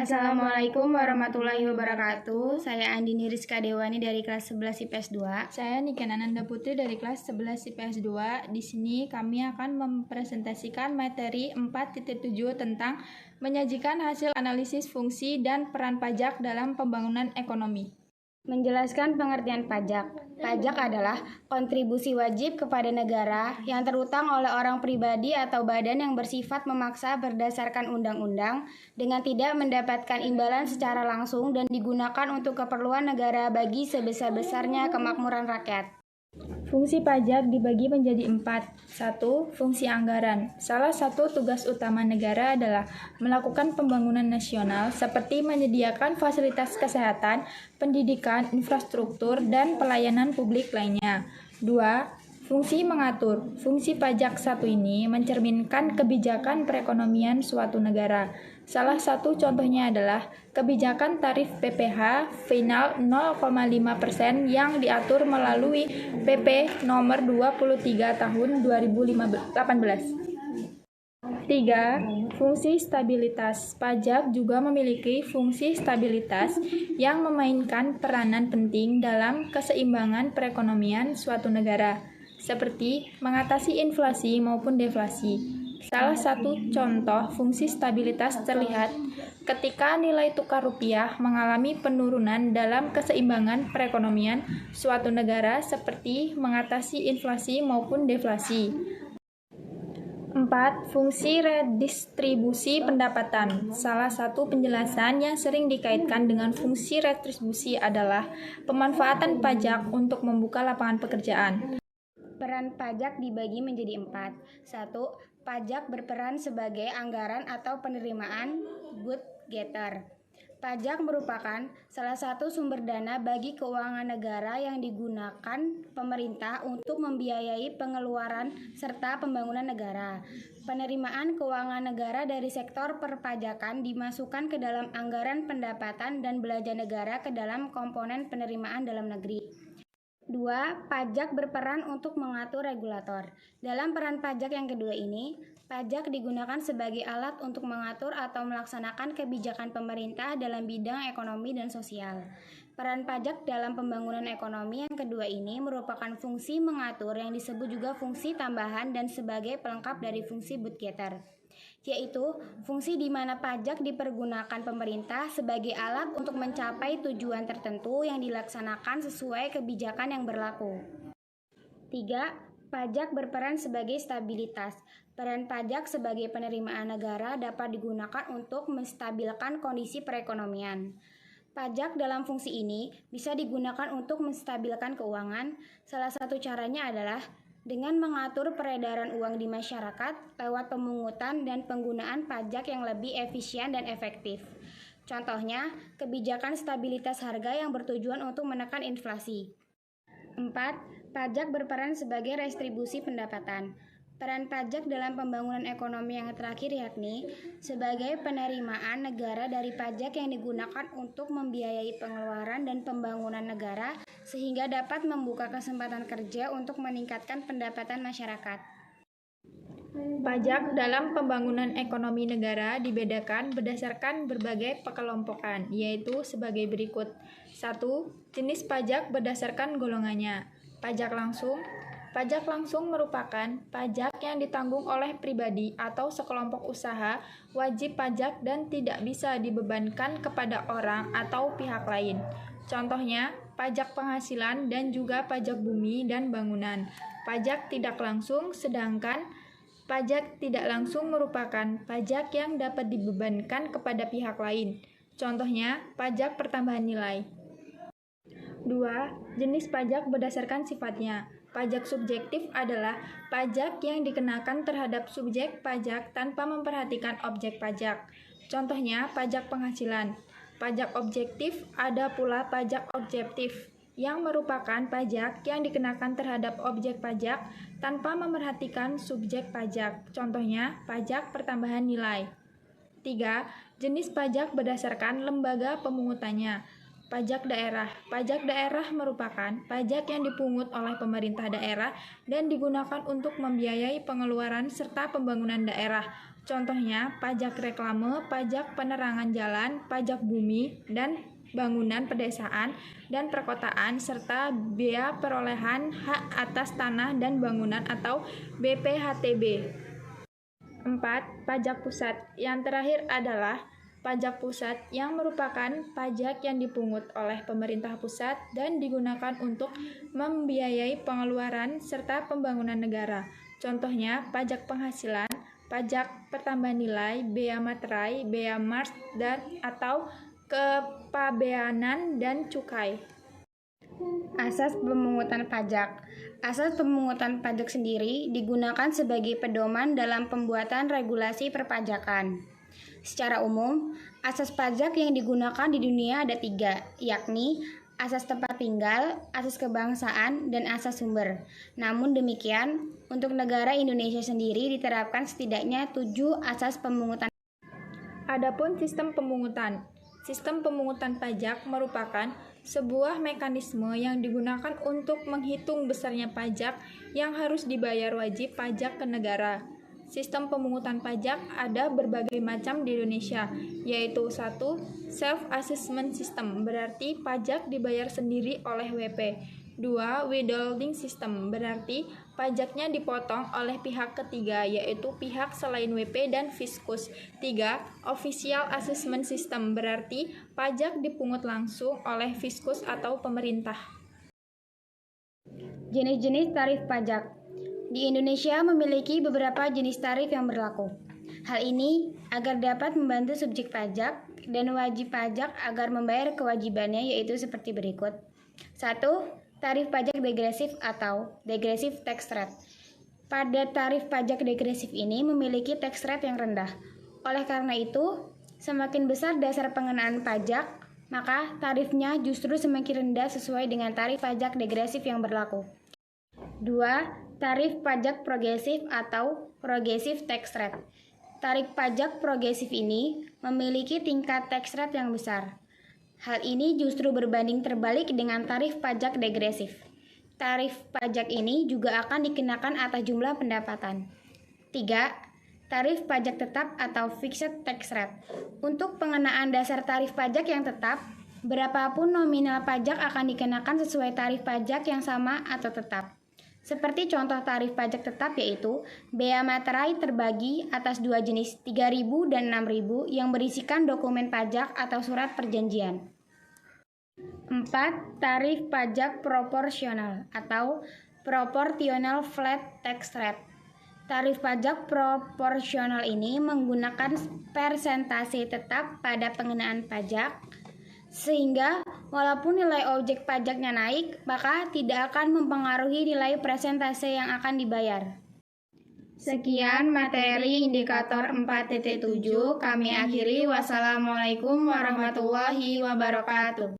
Assalamualaikum warahmatullahi wabarakatuh. Saya Andini Rizka Dewani dari kelas 11 IPS 2. Saya Niken Ananda Putri dari kelas 11 IPS 2. Di sini kami akan mempresentasikan materi 4.7 tentang menyajikan hasil analisis fungsi dan peran pajak dalam pembangunan ekonomi. Menjelaskan pengertian pajak. Pajak adalah kontribusi wajib kepada negara yang terutang oleh orang pribadi atau badan yang bersifat memaksa berdasarkan undang-undang dengan tidak mendapatkan imbalan secara langsung dan digunakan untuk keperluan negara bagi sebesar-besarnya kemakmuran rakyat. Fungsi pajak dibagi menjadi 4. 1. Fungsi anggaran. Salah satu tugas utama negara adalah melakukan pembangunan nasional seperti menyediakan fasilitas kesehatan, pendidikan, infrastruktur, dan pelayanan publik lainnya. 2. Fungsi mengatur. Fungsi pajak satu ini mencerminkan kebijakan perekonomian suatu negara. Salah satu contohnya adalah kebijakan tarif PPh final 0,5% yang diatur melalui PP nomor 23 tahun 2018. 3. Fungsi stabilitas. Pajak juga memiliki fungsi stabilitas yang memainkan peranan penting dalam keseimbangan perekonomian suatu negara, seperti mengatasi inflasi maupun deflasi. Salah satu contoh fungsi stabilitas terlihat ketika nilai tukar rupiah mengalami penurunan dalam keseimbangan perekonomian suatu negara, seperti mengatasi inflasi maupun deflasi. 4. Fungsi redistribusi pendapatan. Salah satu penjelasan yang sering dikaitkan dengan fungsi redistribusi adalah pemanfaatan pajak untuk membuka lapangan pekerjaan. Peran pajak dibagi menjadi 4. 1. Pajak berperan sebagai anggaran atau penerimaan budgeter. Pajak merupakan salah satu sumber dana bagi keuangan negara yang digunakan pemerintah untuk membiayai pengeluaran serta pembangunan negara. Penerimaan keuangan negara dari sektor perpajakan dimasukkan ke dalam anggaran pendapatan dan belanja negara ke dalam komponen penerimaan dalam negeri. 2. Pajak berperan untuk mengatur regulator. Dalam peran pajak yang kedua ini, pajak digunakan sebagai alat untuk mengatur atau melaksanakan kebijakan pemerintah dalam bidang ekonomi dan sosial. Peran pajak dalam pembangunan ekonomi yang kedua ini merupakan fungsi mengatur yang disebut juga fungsi tambahan dan sebagai pelengkap dari fungsi budgeter, yaitu fungsi di mana pajak dipergunakan pemerintah sebagai alat untuk mencapai tujuan tertentu yang dilaksanakan sesuai kebijakan yang berlaku. 3. Pajak berperan sebagai stabilitas. Peran pajak sebagai penerimaan negara dapat digunakan untuk menstabilkan kondisi perekonomian. Pajak dalam fungsi ini bisa digunakan untuk menstabilkan keuangan. Salah satu caranya adalah dengan mengatur peredaran uang di masyarakat lewat pemungutan dan penggunaan pajak yang lebih efisien dan efektif. Contohnya, kebijakan stabilitas harga yang bertujuan untuk menekan inflasi. 4. Pajak berperan sebagai restribusi pendapatan. Peran pajak dalam pembangunan ekonomi yang terakhir yakni sebagai penerimaan negara dari pajak yang digunakan untuk membiayai pengeluaran dan pembangunan negara sehingga dapat membuka kesempatan kerja untuk meningkatkan pendapatan masyarakat. Pajak dalam pembangunan ekonomi negara dibedakan berdasarkan berbagai pengelompokan, yaitu sebagai berikut. 1. Jenis pajak berdasarkan golongannya. Pajak langsung. Pajak langsung merupakan pajak yang ditanggung oleh pribadi atau sekelompok usaha, wajib pajak dan tidak bisa dibebankan kepada orang atau pihak lain. Contohnya, pajak penghasilan dan juga pajak bumi dan bangunan. Pajak tidak langsung, sedangkan pajak tidak langsung merupakan pajak yang dapat dibebankan kepada pihak lain. Contohnya, pajak pertambahan nilai. 2. Jenis pajak berdasarkan sifatnya. Pajak subjektif adalah pajak yang dikenakan terhadap subjek pajak tanpa memperhatikan objek pajak. Contohnya, pajak penghasilan. Pajak objektif ada pula pajak objektif, yang merupakan pajak yang dikenakan terhadap objek pajak tanpa memperhatikan subjek pajak. Contohnya, pajak pertambahan nilai. 3. Jenis pajak berdasarkan lembaga pemungutannya. Pajak daerah. Pajak daerah merupakan pajak yang dipungut oleh pemerintah daerah dan digunakan untuk membiayai pengeluaran serta pembangunan daerah. Contohnya, pajak reklame, pajak penerangan jalan, pajak bumi dan bangunan pedesaan dan perkotaan, serta bea perolehan hak atas tanah dan bangunan atau BPHTB. 4. Pajak pusat. Yang terakhir adalah pajak pusat, yang merupakan pajak yang dipungut oleh pemerintah pusat dan digunakan untuk membiayai pengeluaran serta pembangunan negara. Contohnya, pajak penghasilan, pajak pertambahan nilai, bea materai, bea mars, dan atau kepabeanan dan cukai. Asas pemungutan pajak. Asas pemungutan pajak sendiri digunakan sebagai pedoman dalam pembuatan regulasi perpajakan. Secara umum, asas pajak yang digunakan di dunia ada 3, yakni asas tempat tinggal, asas kebangsaan, dan asas sumber. Namun demikian, untuk negara Indonesia sendiri diterapkan setidaknya 7 asas pemungutan. Adapun sistem pemungutan. Sistem pemungutan pajak merupakan sebuah mekanisme yang digunakan untuk menghitung besarnya pajak yang harus dibayar wajib pajak ke negara. Sistem pemungutan pajak ada berbagai macam di Indonesia, yaitu 1. Self-assessment system, berarti pajak dibayar sendiri oleh WP. 2. Withholding system, berarti pajaknya dipotong oleh pihak ketiga, yaitu pihak selain WP dan Fiskus. 3. Official assessment system, berarti pajak dipungut langsung oleh Fiskus atau pemerintah. Jenis-jenis tarif pajak. Di Indonesia memiliki beberapa jenis tarif yang berlaku. Hal ini agar dapat membantu subjek pajak dan wajib pajak agar membayar kewajibannya, yaitu seperti berikut. 1. Tarif pajak degresif atau degressive tax rate. Pada tarif pajak degresif ini memiliki tax rate yang rendah. Oleh karena itu, semakin besar dasar pengenaan pajak, maka tarifnya justru semakin rendah sesuai dengan tarif pajak degresif yang berlaku. 2. Tarif pajak progresif atau progressive tax rate. Tarif pajak progresif ini memiliki tingkat tax rate yang besar. Hal ini justru berbanding terbalik dengan tarif pajak degresif. Tarif pajak ini juga akan dikenakan atas jumlah pendapatan. 3. Tarif pajak tetap atau fixed tax rate. Untuk pengenaan dasar tarif pajak yang tetap, berapapun nominal pajak akan dikenakan sesuai tarif pajak yang sama atau tetap. Seperti contoh tarif pajak tetap yaitu bea materai terbagi atas 2 jenis 3.000 dan 6.000 yang berisikan dokumen pajak atau surat perjanjian. 4. Tarif pajak proporsional atau proportional flat tax rate. Tarif pajak proporsional ini menggunakan persentase tetap pada pengenaan pajak, sehingga walaupun nilai objek pajaknya naik, maka tidak akan mempengaruhi nilai persentase yang akan dibayar. Sekian materi indikator 4.7, kami akhiri. Wassalamualaikum warahmatullahi wabarakatuh.